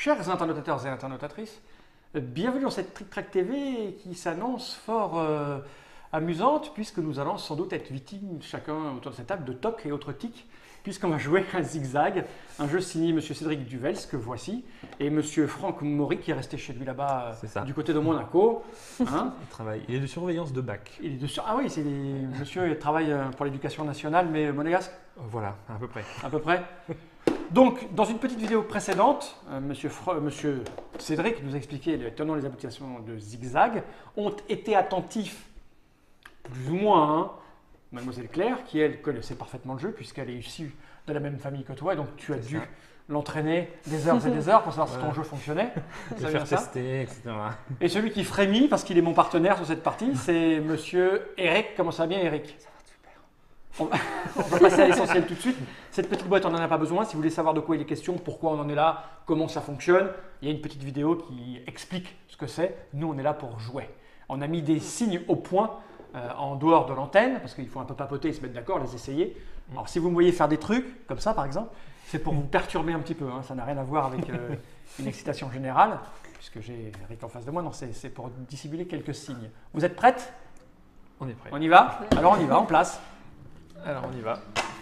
Chers internautateurs et internautatrices, bienvenue dans cette Trick Track TV qui s'annonce fort amusante puisque nous allons sans doute être victimes chacun autour de cette table de tocs et autres tics puisqu'on va jouer à Zigzag, un jeu signé M. Cédric Duvels que voici et M. Franck Maury qui est resté chez lui là-bas du côté de Monaco. Hein. Il est de surveillance de bac. Il est de Ah oui, monsieur il travaille pour l'éducation nationale mais monégasque. Voilà, à peu près. À peu près. Donc, dans une petite vidéo précédente, monsieur Cédric nous a expliqué les tenants et les aboutissants de Zigzag, ont été attentifs, plus ou moins, hein, Mademoiselle Claire, qui elle connaissait parfaitement le jeu, puisqu'elle est issue de la même famille que toi, et donc tu as dû l'entraîner des heures et des heures pour savoir si ton jeu fonctionnait. Le faire tester, etc. Et celui qui frémit, parce qu'il est mon partenaire sur cette partie, c'est monsieur Eric. Comment ça va bien, Eric ? On va passer à l'essentiel tout de suite. Cette petite boîte, on n'en a pas besoin. Si vous voulez savoir de quoi il est question, pourquoi on en est là, comment ça fonctionne, il y a une petite vidéo qui explique ce que c'est. Nous, on est là pour jouer. On a mis des signes au point en dehors de l'antenne, parce qu'il faut un peu papoter et se mettre d'accord, les essayer. Alors, si vous me voyez faire des trucs, comme ça par exemple, c'est pour vous perturber un petit peu. Hein. Ça n'a rien à voir avec une excitation générale, puisque j'ai Eric en face de moi. Non, c'est pour dissimuler quelques signes. Vous êtes prêtes ? On est prêt. On y va ? Alors, on y va, en place. Alors on y va.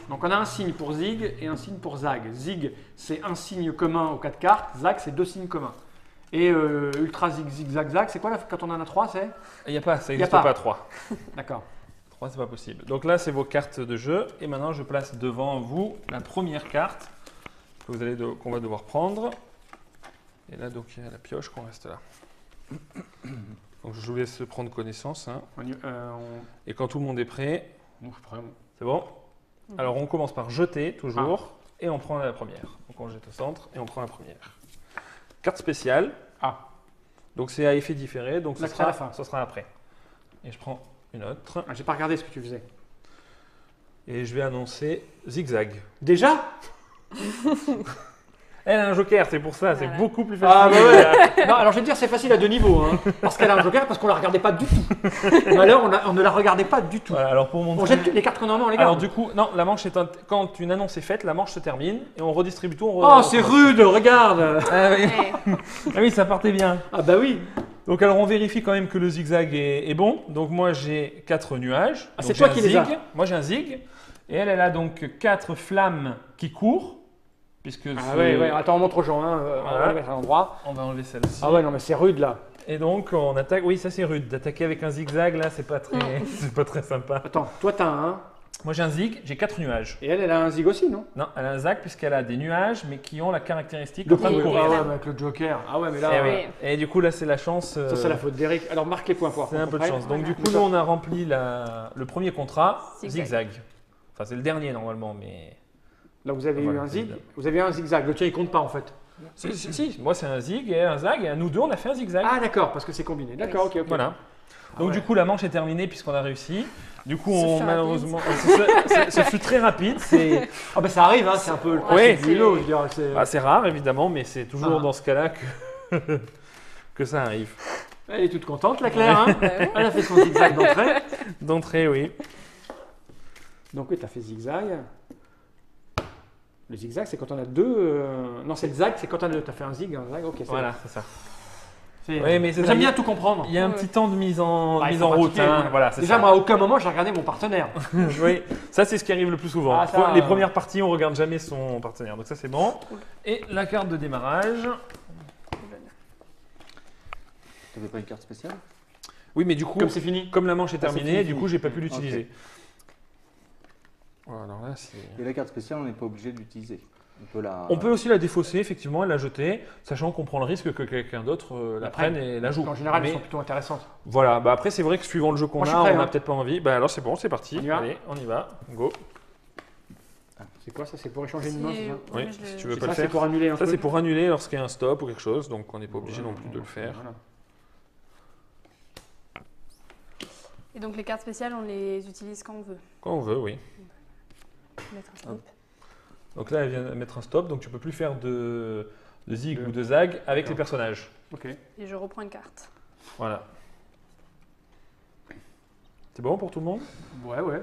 Donc on a un signe pour Zig et un signe pour Zag. Zig, c'est un signe commun aux 4 cartes. Zag, c'est 2 signes communs. Et Ultra Zig, Zig, Zag, Zag, c'est quoi là, quand on en a 3, c'est ? Il n'y a pas, ça n'existe pas 3. D'accord. 3, c'est pas possible. Donc là, c'est vos cartes de jeu. Et maintenant, je place devant vous la première carte qu'on va devoir prendre. Et là, donc, il y a la pioche qu'on reste là. Donc je vous laisse prendre connaissance. Hein. Et quand tout le monde est prêt... C'est bon ? Alors on commence par jeter toujours et on prend la première. Donc on jette au centre et on prend la première. Carte spéciale. Donc c'est à effet différé, donc ce sera après. Et je prends une autre. J'ai pas regardé ce que tu faisais. Et je vais annoncer Zigzag. Déjà ? Elle a un joker, c'est pour ça, c'est beaucoup plus facile. Ah bah ouais. Non, alors je vais te dire, c'est facile à 2 niveaux. Hein, parce qu'elle a un joker, parce qu'on la regardait pas du tout. Mais alors, on ne la regardait pas du tout. Voilà, alors pour montrer... On jette les cartes qu'on en a, on les garde. Alors du coup, non, la manche quand une annonce est faite, la manche se termine et on redistribue tout. Oh, c'est rude, regarde. Ah oui. Ah oui, ça partait bien. Ah bah oui. Donc alors on vérifie quand même que le zigzag est bon. Donc moi j'ai 4 nuages. Ah, c'est toi qui les as. Moi j'ai un zig. Et elle a donc 4 flammes qui courent. Puisque ouais. Attends, on montre aux gens. Hein. On va les mettre à l'endroit. On va enlever celle-ci. Ah ouais, non mais c'est rude là. Et donc on attaque. Oui, ça c'est rude. D'attaquer avec un zigzag là, c'est pas très sympa. Attends, toi t'as un. Moi j'ai un zig, j'ai 4 nuages. Et elle a un zig aussi, non? Non, elle a un zag puisqu'elle a des nuages, mais qui ont la caractéristique de courir. Ah ouais, avec le joker. Ah ouais, mais là. Et du coup là c'est la chance. Ça c'est la faute d'Eric. Alors marque les points forts. C'est un peu de chance. Donc du coup nous on a rempli le premier contrat zigzag. Enfin c'est le dernier normalement, mais. Là, vous avez eu un zig, vous avez un zigzag. Le tien, il compte pas en fait. Si, moi c'est un zig et un zag, et nous deux on a fait un zigzag. Ah d'accord, parce que c'est combiné. D'accord, ok. Voilà. Donc du coup la manche est terminée puisqu'on a réussi. Du coup malheureusement, ce fut très rapide. Ah bah ça arrive, hein, c'est un peu le principe du vélo. C'est rare évidemment, mais c'est toujours dans ce cas-là que ça arrive. Elle est toute contente, la Claire. Hein. Elle a fait son zigzag d'entrée. D'entrée, oui. Donc oui, tu as fait zigzag. Le zigzag, c'est quand on a 2. Non, c'est le zag, c'est quand on a 2. Tu as fait un zig, un zag. Ok, voilà, c'est ça. Oui, mais j'aime bien tout comprendre. Il y a un petit temps de mise en route. Hein. Voilà, déjà, moi, à aucun moment, j'ai regardé mon partenaire. Oui, ça, c'est ce qui arrive le plus souvent. Les premières parties, on ne regarde jamais son partenaire. Donc ça, c'est bon. Et la carte de démarrage. Tu n'avais pas une carte spéciale? Oui, mais du coup, comme c'est fini, comme la manche est terminée, du coup, j'ai pas pu l'utiliser. Okay. Voilà, alors là, et la carte spéciale, on n'est pas obligé de l'utiliser. On peut aussi la défausser, effectivement, et la jeter, sachant qu'on prend le risque que quelqu'un d'autre la prenne et la joue. En général, elles sont plutôt intéressantes. Voilà, bah après, c'est vrai que suivant le jeu qu'on a, on n'a peut-être pas envie. Bah alors, c'est bon, c'est parti. Allez, on y va. Go. C'est quoi ça? C'est pour échanger une main? Oui, si tu veux pas le faire. C'est pour annuler un truc. Ça, c'est pour annuler lorsqu'il y a un stop ou quelque chose, donc on n'est pas obligé non plus de le faire. Voilà. Et donc, les cartes spéciales, on les utilise quand on veut? Quand on veut, oui. Mettre un stop. Donc là, elle vient de mettre un stop, donc tu ne peux plus faire de zig ou de zag avec les personnages. Ok. Et je reprends une carte. Voilà. C'est bon pour tout le monde? Ouais.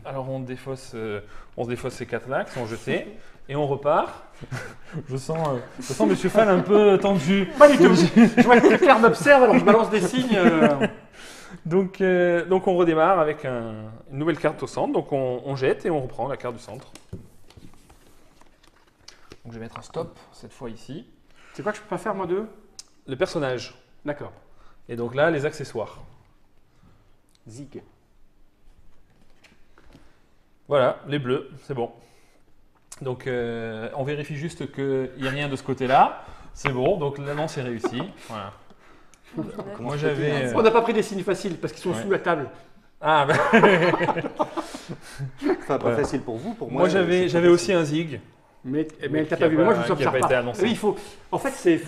Alors on défausse ces 4-là qui sont jetés et on repart. Je sens Monsieur Fall un peu tendu. Pas du tout. Je vois que Claire m'observe, alors je balance des signes. Donc on redémarre avec une nouvelle carte au centre. Donc on jette et on reprend la carte du centre. Donc je vais mettre un stop cette fois ici. C'est quoi que je peux pas faire, moi, deux? Le personnage. D'accord. Et donc là, les accessoires. Zig. Voilà, les bleus, c'est bon. Donc on vérifie juste qu'il n'y a rien de ce côté-là. C'est bon, donc l'annonce est réussie. Voilà. Moi j'avais. On n'a pas pris des signes faciles parce qu'ils sont Ouais. sous la table. Ah, bah. Enfin, pas Ouais. facile pour vous, pour moi. Moi c'est j'avais pas aussi facile. un zig. Mais elle Qui t'a a pas vu. pas- Moi, je vous qui a observe pas été pas. annoncé. Oui, il faut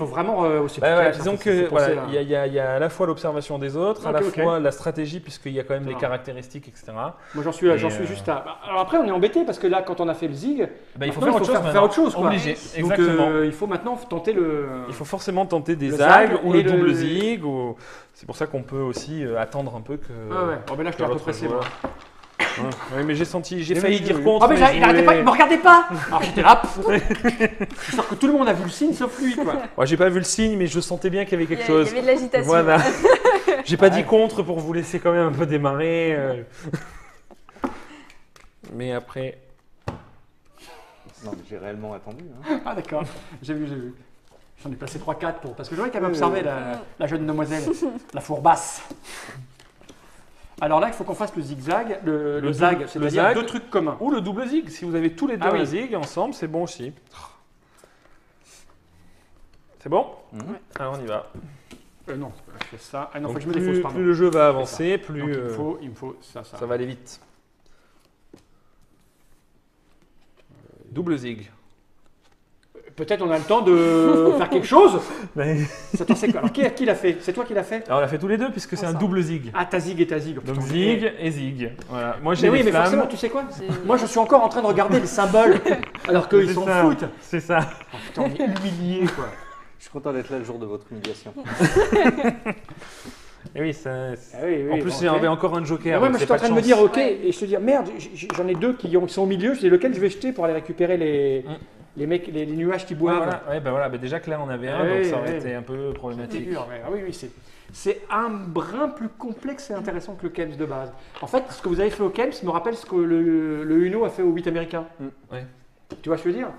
vraiment. C'est Bah, plus ouais, calme, disons c'est que pensé, voilà, là. il y a à la fois l'observation des autres, à Ok, la ok. fois la stratégie, puisqu'il y a quand même Ça les va. caractéristiques, etc. Moi, j'en suis Et, juste à. Alors après, on est embêté parce que là, quand on a fait le zig, Bah, il faut maintenant, faire autre chose. faire maintenant. autre chose, quoi. Obligé, donc exactement. il faut maintenant tenter le. Il faut forcément tenter des Le zags zag ou et le double le- zig. Ou... C'est pour ça qu'on peut aussi attendre un peu que. Ah ouais. Bon, ben là, je que suis un peu l'autre pressé, joueur- moi. Ouais. Oui, mais j'ai Mais failli oui, dire oui. contre. Oh, mais mais je il arrêtait pas, voulais- il me regardait pas. Alors j'étais là. C'est sûr que tout le monde a vu le signe sauf lui, quoi. Ouais, j'ai pas vu le signe, mais je sentais bien qu'il y avait Il y quelque a- chose. Il y avait de l'agitation. Voilà. J'ai pas Ouais. dit contre pour vous laisser quand même un peu démarrer. Mais après. Non, mais j'ai réellement attendu. Hein. Ah d'accord, j'ai vu. J'en ai placé 3-4 parce que j'aurais quand même observé la jeune demoiselle, la fourbasse. Alors là, il faut qu'on fasse le zigzag, le zag, le c'est-à-dire zag. deux trucs communs. Ou le double zig. Si vous avez tous les deux Ah oui. un zig ensemble, c'est bon aussi. C'est bon Mhm. Alors on y va. Non, je fais ça. Ah non, Donc, faut que je me défausse, pardon. plus le jeu va avancer, plus Donc, il me faut ça. ça va aller vite. Double zig. Peut-être on a le temps de faire quelque chose. Attends, c'est quoi? Alors qui l'a fait? C'est toi qui l'as fait? Alors on l'a fait tous les deux puisque c'est Ah, un ça. double zig. Ah, ta zig et ta zig. Oh, Donc putain, zig et zig. Voilà. Moi j'ai Mais oui, les mais flammes. forcément, tu sais quoi? C'est- Moi, je suis encore en train de regarder les symboles, alors qu'ils C'est s'en ça. foutent. C'est ça. Oh, putain, on est humiliés, quoi. Je suis content d'être là le jour de votre humiliation. Et oui, ça. Ah oui, En oui, plus, bon, il y ok. avait encore un joker. Ouais, donc mais c'est j'étais en pas train de de me dire chance. ok, et je te dis merde, j'en ai deux qui sont au milieu, je dis lequel je vais jeter pour aller récupérer les mecs, les nuages qui Ouais, boivent. voilà. Ouais, bah voilà. Bah déjà que là on avait un, Ah donc oui, ça aurait oui. été un peu C'est problématique. dur, mais, ah oui, oui, c'est un brin plus complexe et intéressant que le KEMS de base. En fait, ce que vous avez fait au KEMS me rappelle ce que le Uno a fait au 8 américain. Ouais. Tu vois ce que je veux dire?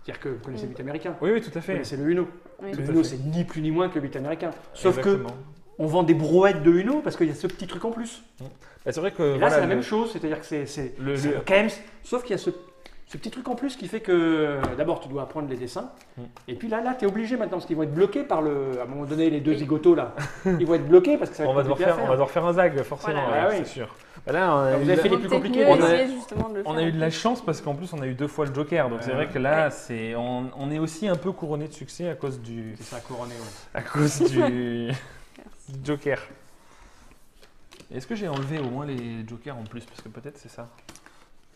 C'est-à-dire que vous connaissez le 8 américain. Oui, oui, tout à Vous fait. connaissez le Uno. Oui. Le Tout à Uno, fait. c'est ni plus ni moins que le 8 américain. Sauf que Exactement. on vend des brouettes de Uno parce qu'il y a ce petit truc en plus. Bah, c'est vrai que. Et là, voilà, c'est la le- même chose, c'est-à-dire que c'est le- le KEMS, sauf qu'il y a ce petit truc en plus qui fait que d'abord tu dois apprendre les dessins, et puis là tu es obligé maintenant parce qu'ils vont être bloqués par à un moment donné, les deux Oui. zigotos là, ils vont être bloqués parce que ça va On va être devoir compliqué à faire, on va devoir faire un zag, forcément, Voilà. ouais, Ah oui. c'est sûr. Bah là, on a Vous eu avez la- fait les Faut plus peut-être compliqués. mieux On a- essayer justement de le on faire a eu de la avec- chance parce qu'en plus on a eu 2 fois le joker, donc c'est Ouais. vrai que là, on est aussi un peu couronné de succès à cause du, C'est ça, couronné. Ouais. à cause du joker. Est-ce que j'ai enlevé au moins les jokers en plus, parce que peut-être c'est ça.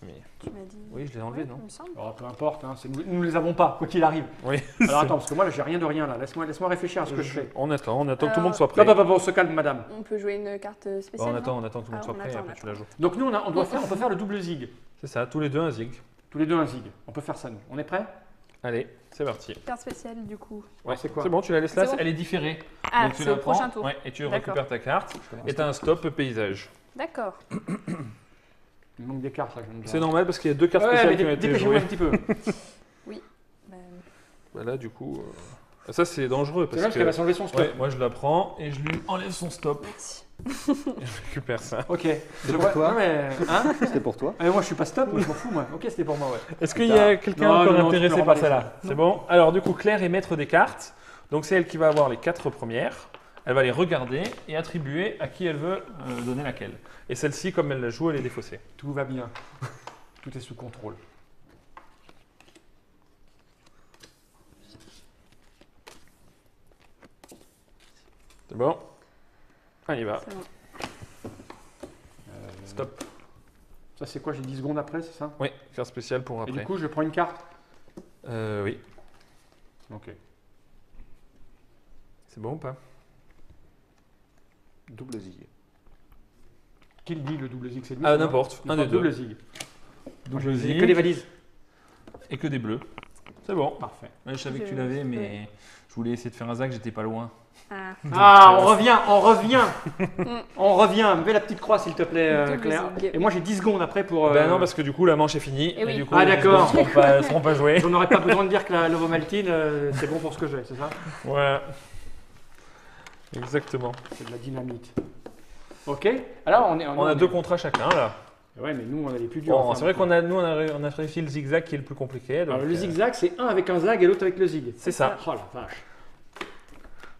Mais Tu m'as dit. oui, je l'ai enlevé, Ouais, non il me semble. Alors, peu importe, hein, nous ne les avons pas, quoi qu'il arrive. Oui. Alors attends, parce que moi là j'ai rien de rien là, laisse-moi réfléchir à ce que je fais. On attend que tout le monde soit prêt. Hop, hop, hop, on se calme madame. On peut jouer une carte Bon, spéciale. on non attend que tout le monde Ah, soit on prêt et attend, après on tu la joues. Donc nous on peut faire le double zig, C'est ça, tous les deux un zig. tous les deux un zig, on peut faire ça nous. On est prêts? Allez, c'est parti. Carte spéciale du coup. Ouais, c'est quoi? C'est bon, tu la laisses là, C'est bon. elle est différée. Ah, Donc tu c'est la au prends, prochain tour. ouais, et tu D'accord. récupères ta carte. Je commence. Et tu as un stop paysage. D'accord. Il manque des cartes là. C'est normal parce qu'il y a 2 cartes Ouais, spéciales mais qui ont été dépêchez-vous jouées. un petit peu. Bah, Bah là, du coup, ça c'est dangereux C'est parce là parce qu'elle va que s'enlever son stop. ouais, moi je la prends et je lui enlève son stop merci. et je récupère ça. Ok. Je pour vois- toi. non, mais, hein C'était pour toi. Ah, mais moi je suis pas stop, moi je m'en fous moi. Ok, c'était pour moi, ouais. Est-ce qu'il y a quelqu'un Non, encore non, non, tu intéressé peux par remballer celle-là ça. C'est bon. Alors du coup, Claire est maître des cartes. Donc c'est elle qui va avoir les 4 premières. Elle va les regarder et attribuer à qui elle veut donner laquelle. Et celle-ci, comme elle la joue, elle est défaussée. Tout va bien. Tout est sous contrôle. C'est bon. On y va. C'est bon. Stop. Ça c'est quoi? J'ai 10 secondes après, c'est ça? Oui, carte spéciale pour Et après. du coup je prends une carte. Oui. Ok. C'est bon ou pas? Double zig. Qui le dit le double zig? C'est lui? Ah, c'est moi n'importe, un N'importe, des deux. double zig. Double J'ai zig. que des valises. Et que des bleus. C'est bon. Parfait. Ouais, je savais que tu l'avais, mais je voulais essayer de faire un zag, j'étais pas loin. Ah. Ah, on revient. On revient. Mets la petite croix, s'il te plaît, Double Claire. zig. Et moi, j'ai 10 secondes après pour. Ben non, parce que du coup, la manche est finie. Eh oui. du coup, Ah, les d'accord. secondes seront pas jouées. On n'aurait pas besoin de dire que la l'ovomaltine, c'est bon pour ce que j'ai, c'est ça? Voilà. Exactement. C'est de la dynamite. Ok. Alors, On a 2 contrats chacun, là. Ouais, mais nous, on a les plus durs. Bon, enfin, c'est vrai qu'on a, nous, on a réussi le zigzag qui est le plus compliqué. Donc, Alors, le zigzag, c'est un avec un zag et l'autre avec le zig. c'est ça. Oh la vache.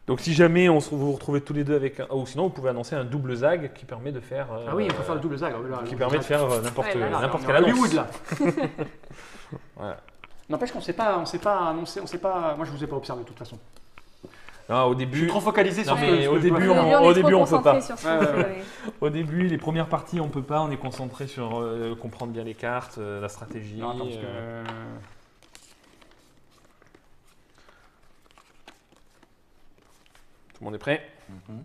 Donc si jamais vous vous retrouvez tous les deux avec un... Ou sinon, vous pouvez annoncer un double zag qui permet de faire... Ah oui, on peut faire le double zag. Qui permet de faire n'importe Ouais, là, n'importe on est quelle à annonce. Hollywood, là. Voilà. N'empêche qu'on ne sait pas annoncer, on sait pas. Moi, je vous ai pas observé de toute façon. Non, au Je suis début, trop focalisé sur Non, ce mais que au je dois début, faire. au début, on peut pas. Ouais. au début, les premières parties, on peut pas. On est concentré sur comprendre bien les cartes, la stratégie. Non, attends, parce que. Tout le monde est prêt? Mhm.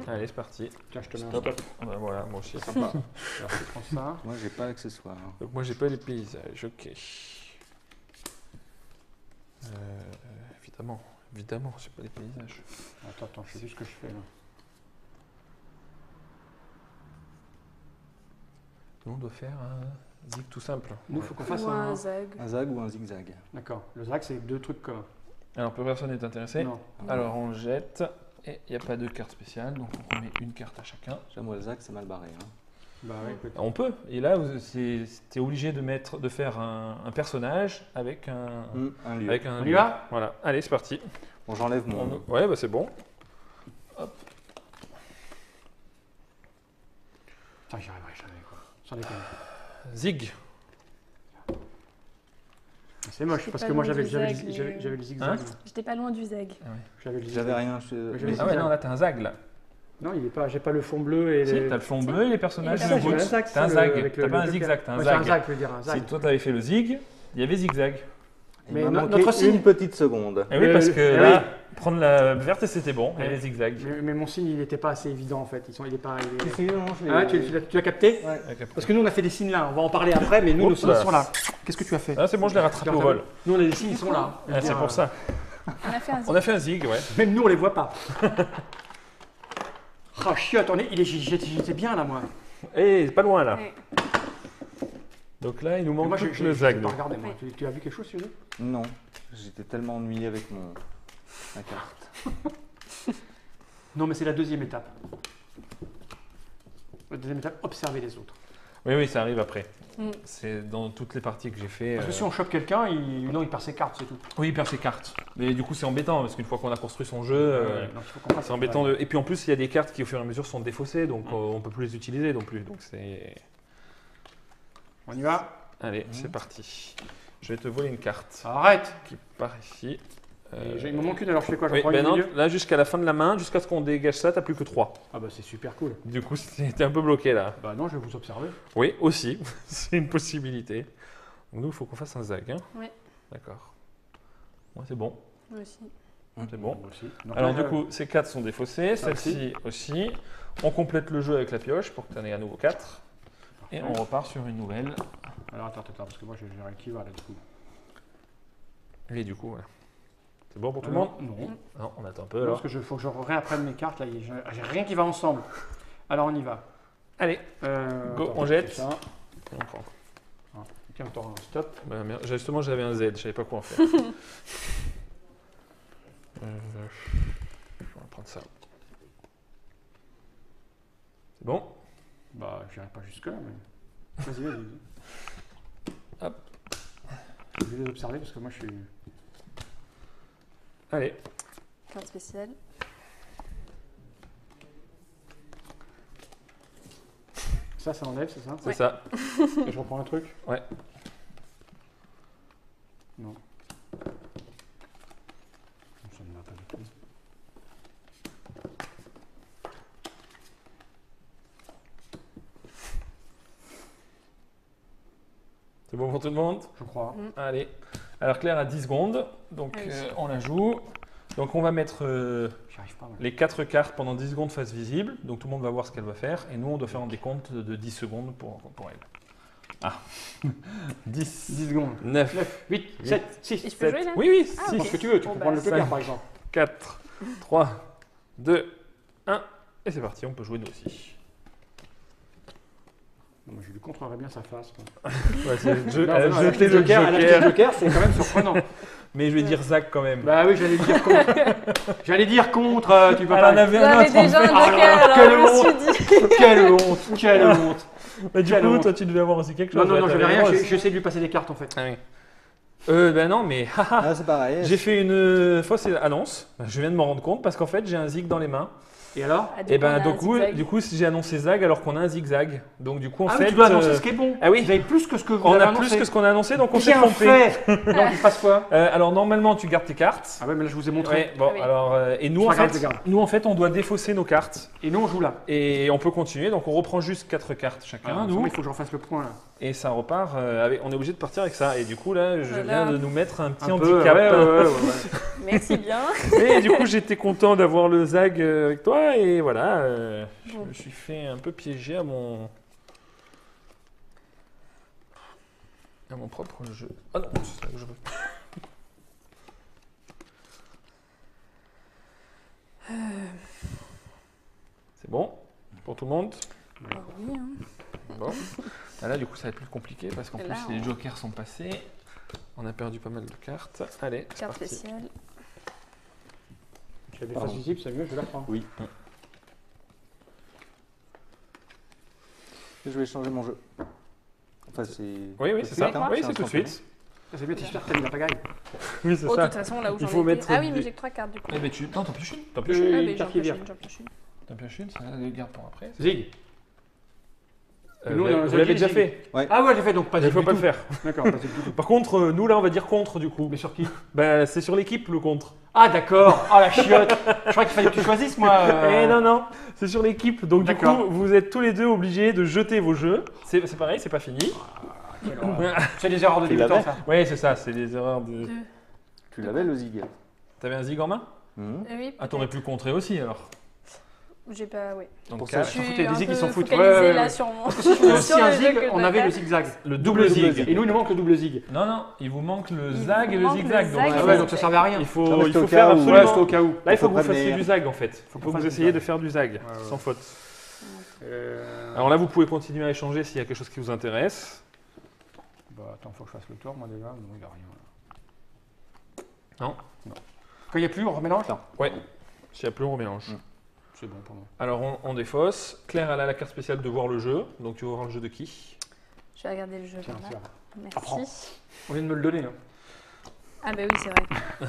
Allez, c'est parti. Tiens, je te mets un Stop. stop. Ah bah voilà, moi aussi. Sympa. Alors, je prends ça. Moi, j'ai pas l'accessoire. Donc moi, j'ai pas les paysages. Ok. Évidemment, évidemment, j'ai pas les paysages. Attends, je sais plus ce que je fais là. Nous, on doit faire un zig tout simple. Nous, il faut qu'on fasse Ou un un. zag. Un zag ou un zigzag? D'accord. Le zag, c'est deux trucs communs. Alors, plus personne n'est intéressé. Non. Alors, on jette. Et il n'y a pas de carte spéciale, donc on remet une carte à chacun. Déjà, moi, le zag, c'est mal barré. Hein. Bah oui, peut-être. On peut. Et là, tu es obligé de faire un personnage avec un. Un lieu. Avec un On y lieu. va? Voilà. Allez, c'est parti. Bon, j'enlève mon. Ouais, bah c'est bon. Putain, j'y arriverai jamais, quoi. Sans déconner. Zig. C'est moche, C'est parce pas que moi, loin j'avais du j'avais- zag, j'avais- mais- j'avais le zigzag. Hein J'étais pas loin du zag. J'avais le J'avais zigzag. rien. J'avais- Ah ouais, non, là, t'as un zag, là. Non, il est pas. J'ai pas le fond bleu et Si, les. t'as le fond bleu et les personnages Et les de j'ai un gauche. zag, T'as ça, un le- zag. avec T'as le- pas un le zigzag, t'as un Ouais, j'ai un zag. zag, je veux dire, un Si zag. toi, t'avais fait le zig, il y avait zigzag. Il Mais m'a no- manqué notre signe- une petite seconde. Et oui, parce que Eh là, prendre la verte, c'était bon. Et Ouais. les zigzags. Mais mon signe, il n'était pas assez évident en fait. Il est pas. il est- Si, non, je l'ai- Ah, tu l'as capté? Ouais. Parce que nous, on a fait des signes là. On va en parler après, mais nous, nos Oups signes là. sont là. Qu'est-ce que tu as fait? Ah, c'est bon, je l'ai rattrapé au vol. Nous, on a des signes, ils sont là. Je veux Ah, c'est dire, pour ça. On a fait un On zig. a fait un zig, ouais. Même nous, on les voit pas. Oh, chiotte, j'étais bien là, moi. Eh, pas loin là. Ouais. Donc là, il nous manque Moi, plus je que le je zag. sais pas donc. regarder, moi. Ouais. Tu as vu quelque chose, Suzy? Non, j'étais tellement ennuyé avec ma carte. Non, mais c'est la deuxième étape. La deuxième étape, observer les autres. Oui, oui, ça arrive après. Mm. C'est dans toutes les parties que j'ai fait. Parce que si on chope quelqu'un, il perd ses cartes, c'est tout. Oui, il perd ses cartes. Mais du coup, c'est embêtant parce qu'une fois qu'on a construit son jeu, Donc, il faut qu'on fasse c'est embêtant. Et puis en plus, il y a des cartes qui au fur et à mesure sont défaussées, donc on peut plus les utiliser non plus. Donc c'est. On y va? Allez, c'est parti. Je vais te voler une carte Arrête! qui part ici. Il m'en manque une, alors je fais quoi? Je Oui, prends ben une non, milieu? là jusqu'à la fin de la main, jusqu'à ce qu'on dégage ça, t'as plus que 3. Ah bah c'est super cool. Du coup, c'était un peu bloqué là. Bah non, je vais vous observer. Oui, aussi, c'est une possibilité. Donc nous, il faut qu'on fasse un zag. Hein. Oui. D'accord. Ouais, c'est bon, Moi aussi. c'est bon. Moi aussi. Donc Alors là, du coup, ces 4 sont défaussés, Ça celle-ci aussi. On complète le jeu avec la pioche pour que tu en aies à nouveau 4. Et on repart sur une nouvelle. Alors attends, parce que moi j'ai rien qui va là du coup. Et du coup, voilà. C'est bon pour tout le monde Non. Non, on attend un peu Non, alors. parce que faut que je réapprenne mes cartes là. J'ai rien qui va ensemble. Alors on y va. Allez, Go, Attends, on jette. c'est ça. on prend. Tiens, t'auras un stop. Bah, merde, justement, j'avais un Z, je savais pas quoi en faire. On va prendre ça. C'est bon? Bah j'irai pas jusque là, mais. Vas-y, vas-y. Hop. Je vais les observer parce que moi je suis. Allez, Carte spéciale. Ça enlève, c'est ça? c'est Ouais. ça. Et je reprends un truc? Ouais. Non. Ça ne va pas du tout. C'est bon pour tout le monde? Je crois. Allez. Alors Claire a 10 secondes, donc Ah oui. on la joue. Donc on va mettre J'y arrive pas. Moi. les 4 cartes pendant 10 secondes face visible. Donc tout le monde va voir ce qu'elle va faire. Et nous, on doit faire un décompte de 10 secondes pour elle. Ah 10, 10 secondes. 9, 9, 8, 7, 6. Et je peux jouer là oui, oui, Ah, 6, Prends ce que tu veux, tu Bon, peux bah, prendre le poker cinq. par exemple. 4, 3, 2, 1. Et c'est parti, on peut jouer nous aussi. Moi, je lui contrerais bien sa face. Ouais, c'est le jeu, Non, elle a non, jeté le elle a acheté joker. le joker, c'est quand même surprenant. Mais je vais dire Zach quand même. Bah oui, j'allais dire contre. J'allais dire contre, tu peux Elle en pas. avait Vous un avez autre en déjà un fait. joker, alors quelle je me suis dit. Quelle honte, quelle honte. Bah, du Quelle coup, honte. toi, tu devais avoir aussi quelque Non, chose. non, non, ouais, j'avais t'avais rien, le droit j'essaie de lui passer des cartes en fait. Ah oui. Ben non, mais Ah, c'est pareil. j'ai fait une fausse annonce. Je viens de m'en rendre compte parce qu'en fait, j'ai un zig dans les mains. Et alors Ah, du Et coup, on a ben un zigzag. du coup, j'ai annoncé zag alors qu'on a un zigzag. Donc du coup, en Ah fait, oui, tu dois annoncer ce qui est bon. ah oui. Vous avez plus que ce que vous on avez a annoncé. plus que ce qu'on a annoncé, donc on s'est Bien trompé. fait. Donc il se passe quoi Alors normalement, tu gardes tes cartes. Ah ouais, mais là je vous ai montré. Ouais, bon, Ah oui. alors et nous C'est en pas grave, fait, je garde. on doit défausser nos cartes Et nous on joue là. et on peut continuer. Donc on reprend juste 4 cartes chacun, Ah, nous, il faut que je refasse le point là. et ça repart. On est obligé de partir avec ça. Et du coup là, je Voilà. viens de nous mettre un petit Un peu, handicap. ouais. Merci bien. Et du coup, j'étais content d'avoir le zag avec toi et voilà, je Bon. me suis fait un peu piéger à mon propre jeu. Ah non, c'est ça que je veux. C'est bon pour tout le monde. Ah oui, hein. Bon. Ah là, du coup, ça va être plus compliqué parce qu'en Et plus, là, les jokers sont passés. On a perdu pas mal de cartes. Allez, c'est Carte parti. spéciale. Tu as des Pardon. faces visibles, c'est mieux, je la prends. Oui. Je vais changer mon jeu. Enfin, c'est. Oui, c'est ça. hein, Oui, c'est c'est tout de instantané. suite. C'est bien, j'espère que t'as mis la pagaille. Oui, c'est Oh, de ça. toute façon, là où Il j'en faut étais. mettre Ah oui, mais des- j'ai que 3 cartes du coup. Eh ben, non, t'en pioches une. T'en Euh, pioches une. Ah, une mais carte j'en qui est pioche vierge. une, j'en pioche une. T'en pioches une, ça le garde pour après. Zig. Nous, Vous on a vous l'avez déjà zig. fait. Ah ouais, j'ai fait donc pas Il zig faut du pas le tout. faire. D'accord, pas zig du tout. Par contre, nous là, on va dire contre du coup. Mais sur qui Bah, c'est sur l'équipe le contre. Ah d'accord, ah la chiotte. Je crois qu'il fallait que tu choisisses moi. Eh non, c'est sur l'équipe. Donc du D'accord. coup, vous êtes tous les deux obligés de jeter vos jeux. C'est pareil, c'est pas fini. Quelle horreur. C'est des erreurs de Tu débutant l'avais ça. Oui, c'est ça, c'est des erreurs de. Tu l'avais le zig. T'avais un zig en main? Mhm. Oui, Ah, t'aurais peut-être. ter contrer aussi alors. J'ai pas, oui. Donc Pour quatre. ça, Je s'en suis foutait, des un zigs, ils peu s'en foutent. focalisée Ouais, là ouais. sur mon. Si tu veux aussi sur un le jeu zig, que je on dois avait faire. le zigzag. Le Double zig. zig. Et nous il nous manque le double zig. Non, non, il vous manque le Il zag vous et le manque le zigzag. zag donc, et Ah le ouais, donc ça servait à rien. il Non, faut, mais il c'est faut au faire cas où. Ouais, absolument. c'était au cas où. Là, il faut que Faut vous fassiez prévenir. du zag en fait. Faut Faut qu'on que vous fasse du essayiez zag. de faire du zag, ouais. sans faute. Euh, Alors là, vous pouvez continuer à échanger s'il y a quelque chose qui vous intéresse. Bah attends, faut que je fasse le tour moi déjà. Non, il n'y a rien. Non. Quand il n'y a plus, on remélange. Ouais. S'il n'y a plus, on mélange. Mm. C'est bon pour moi. Alors, on défausse. Claire, elle a la carte spéciale de voir le jeu. Donc, tu vas voir le jeu de qui? Je vais regarder le jeu Tiens, par tiens. là. Apprends. Merci. On vient de me le donner. Hein. Ah bah oui, c'est vrai.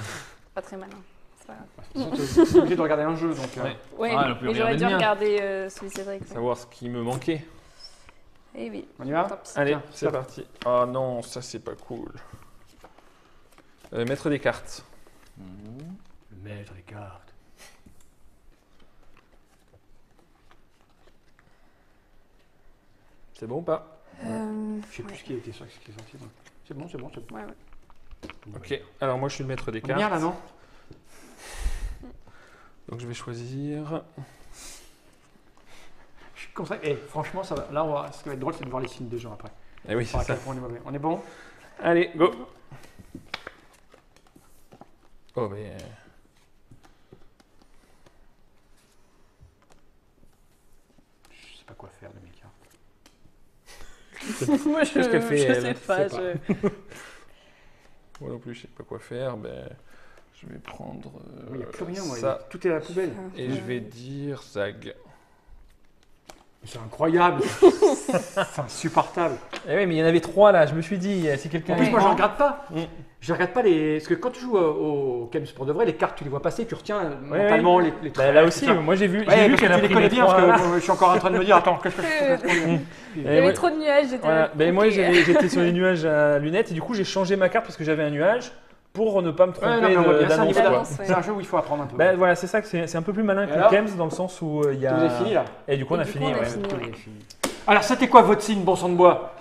Pas très malin. C'est pas grave. De toute façon, t'es obligé de regarder un jeu donc. Ouais. Ouais, Ah, elle a pu mais j'aurais regarder dû le mien. regarder celui de Cédric. Savoir ce qui me manquait. Eh oui. On y va Tant pis. Allez, Tiens, c'est stop. parti. Oh non, ça c'est pas cool. Mettre des cartes. Mhm. Le maître des cartes. C'est bon ou pas? Je sais plus ce qui était sur ce qui est sorti. donc. C'est bon, c'est bon, c'est bon. Ouais, ouais. Ok, alors moi je suis le maître des On est cartes. bien là, non Donc je vais choisir. Je suis comme ça. Eh, franchement, ça va. Là, ce qui va être drôle, c'est de voir les signes des gens après. Eh oui, Voir c'est à ça. quel point on est mauvais. On est bon Allez, go. Oh, mais. Je sais pas quoi faire de mes cartes. Moi, Qu'est-ce qu'elle fait, je elle sais pas. Je Moi non plus, je sais pas quoi faire. Ben, je vais prendre. Il n'y a plus rien, moi. Ça. Tout est à la poubelle. Et je vais dire Zag. C'est incroyable. C'est insupportable. Eh oui, mais il y en avait 3 là. Je me suis dit, si quelqu'un. En plus, les moi, je ne prend- regarde pas. Mm. Je regarde pas les. Parce que quand tu joues au Kems pour de vrai, les cartes, tu les vois passer, tu retiens mentalement les Bah, traits, là aussi, tout ça. moi j'ai vu, Ouais, j'ai vu parce que qu'elle a tu les pris connais les bien, parce 3 que là. moi, je suis encore en train de me dire, attends, qu'est-ce que je fais Il y Eh avait ouais. trop de nuages, j'étais Voilà. là. Ben, moi Ok. j'étais sur les nuages à lunettes et du coup j'ai changé ma carte parce que j'avais un nuage pour ne pas me tromper Ouais, non, mais on voit bien ça, d'annonce. il faut quoi. d'annonce, ouais. C'est un jeu où il faut apprendre un peu. Ben voilà, c'est ça que c'est un peu plus malin que Alors le Kems dans le sens où il y a. Vous avez fini là Et du coup on Et a du fini. coup, on a ouais. fini. Tout ouais. est fini. Alors, c'était quoi votre signe, bon sang de bois?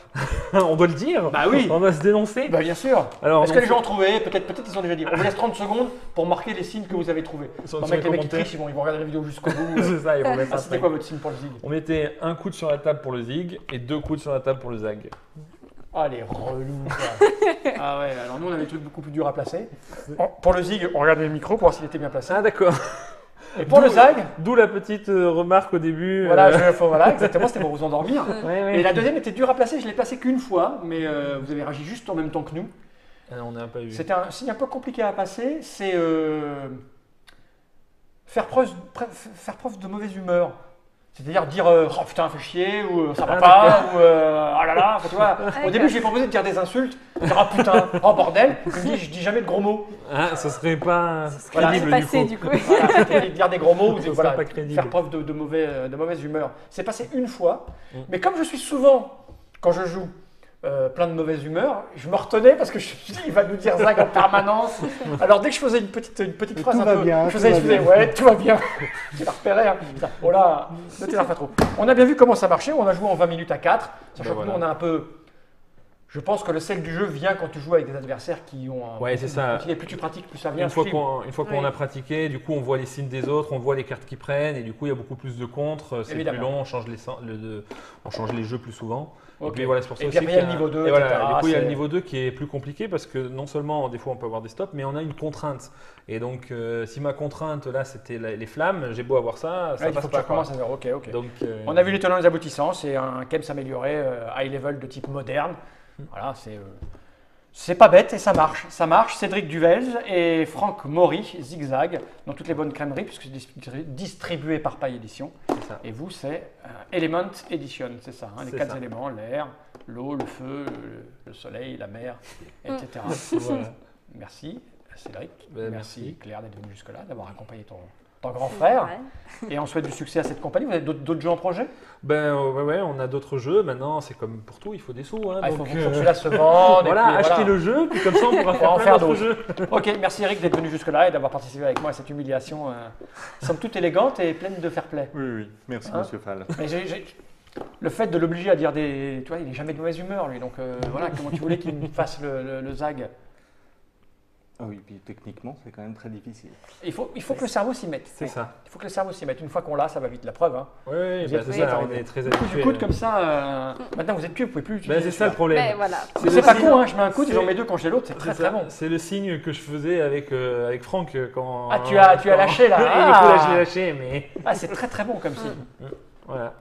On doit le dire. Bah oui. On doit se dénoncer. Bah bien sûr. Alors, Est-ce que donc, les gens ont trouvé? Peut-être ils ont déjà dit. On vous laisse 30 secondes pour marquer les signes que vous avez trouvés. Sur Non, les mec, les mecs qui commentaires. trichent, ils vont regarder la vidéo jusqu'au bout. C'est ça, il faut mettre Ah, un c'était strike. quoi votre signe pour le zig? On mettait un coude sur la table pour le zig et 2 coudes sur la table pour le zag. Ah, les relous, quoi. Ah ouais, alors nous, on avait des trucs beaucoup plus durs à placer. Pour le zig, on regardait le micro pour voir s'il était bien placé. Ah d'accord. Et pour le zag, D'où la petite remarque au début. voilà, exactement, c'était pour vous endormir. Ouais, ouais. Et la deuxième était dure à placer, je l'ai placée qu'une fois, mais vous avez réagi juste en même temps que nous. Ah, on n'a pas eu. C'était un signe un peu compliqué à passer, c'est faire preuve de mauvaise humeur. C'est-à-dire dire oh putain, fais chier, ou ça va Ah, pas, ou ah là là. Enfin, tu vois, au début, j'ai proposé de dire des insultes, dire oh putain, oh bordel. Il me dit, je dis jamais de gros mots. Ah, ce serait pas Voilà, crédible passé du coup. du coup. Voilà, c'était dire des gros mots, ou Ce serait voilà, pas crédible. faire preuve de mauvaise humeur. C'est passé une fois, Mm. mais comme je suis souvent, quand je joue, plein de mauvaise humeur, je me retenais parce que je me suis dit, il va nous dire Zag en permanence. Alors dès que je faisais une petite phrase tout un va peu, bien, je faisais, ouais, tout va bien. Tu l'as repéré, hein. Putain, oh là, ne t'énerve pas trop. On a bien vu comment ça marchait, on a joué en 20 minutes à 4, sachant que voilà. nous on a un peu... Je pense que le sel du jeu vient quand tu joues avec des adversaires qui ont un... Ouais, c'est ça. Plus tu pratiques, plus ça vient. Une fois suivre. qu'on Oui. a pratiqué, du coup on voit les signes des autres, on voit les cartes qu'ils prennent et du coup il y a beaucoup plus de contres, c'est plus Évidemment. long, on change les jeux plus souvent. Et Ok. puis voilà, c'est pour ça Et aussi puis après, il y a qu'il le niveau 2, et voilà, etc., du coup il y a le c'est- niveau 2 qui est plus compliqué parce que non seulement des fois on peut avoir des stops, mais on a une contrainte. Et donc si ma contrainte là c'était les flammes, j'ai beau avoir ça, ça Ouais, il passe faut que tu pas. quoi. recommences à zéro, ok. Donc, On a vu les tenants et les aboutissants, c'est un KEM s'améliorer, high level de type moderne. Voilà, c'est pas bête et ça marche. Ça marche. Cédric Duvels et Franck Maury, Zigzag, dans toutes les bonnes crèmeries, puisque c'est distribué par Paille Édition. c'est ça. Et vous, c'est Element Edition, c'est ça, hein, les C'est 4 ça. éléments, l'air, l'eau, le feu, le soleil, la mer, etc. Voilà. Merci Cédric, Ben, merci merci. Claire d'être venu jusque-là, d'avoir accompagné ton grand frère. Ouais. Et on souhaite du succès à cette compagnie. Vous avez d'autres jeux en projet? Ben ouais, on a d'autres jeux. Maintenant, c'est comme pour tout, il faut des sous. Hein, Ah, il donc, faut que celui-là se vende. et voilà, puis, achetez le jeu, puis comme ça on pourra On va faire en plein faire d'autres d'autres. jeux. Ok, merci Eric d'être venu jusque-là et d'avoir participé avec moi à cette humiliation, somme toute élégante et pleine de fair play. Oui, oui. Merci, Hein monsieur Fall. Mais le fait de l'obliger à dire des... Tu vois, il n'est jamais de mauvaise humeur, lui. Donc voilà, comment tu voulais qu'il me fasse le zag? Ah oui, puis techniquement, c'est quand même très difficile. Il faut que le cerveau s'y mette. C'est ça. Il faut que le cerveau s'y mette. Une fois qu'on l'a, ça va vite. La preuve. Hein. Oui, Vous ben, êtes- c'est vous ça, êtes on arrivé. est très Du coup, habitués. du coude comme ça, maintenant vous êtes pieds, vous pouvez plus Ben, utiliser c'est ça le celui-là. problème. Mais voilà. C'est le pas signe- con, hein, je mets un coude et c'est- j'en mets deux quand j'ai l'autre, c'est très C'est très ça, bon. C'est le signe que je faisais avec Franck quand. Ah, tu as lâché, là. Et du coup, Ah. là, je l'ai lâché, mais Ah, c'est très très bon comme signe. voilà.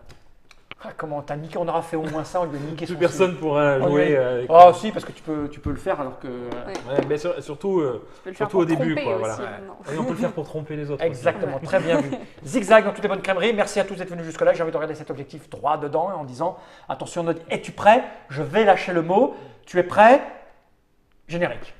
Ah, comment t'as niqué, on aura fait au moins ça, on lui a niqué Plus son personne pourra Oh, jouer oui. avec. Ah si, parce que tu peux le faire alors que... Ouais, mais surtout, Tu peux le faire Surtout pour au début, tromper quoi, aussi, voilà. maintenant. et on peut le faire pour tromper les autres. aussi. Exactement, très bien vu. Zigzag dans toutes les bonnes crèmeries, merci à tous d'être venus jusque-là. J'ai envie de regarder cet objectif droit dedans en disant, attention, es-tu prêt? Je vais lâcher le mot. Tu es prêt? Générique.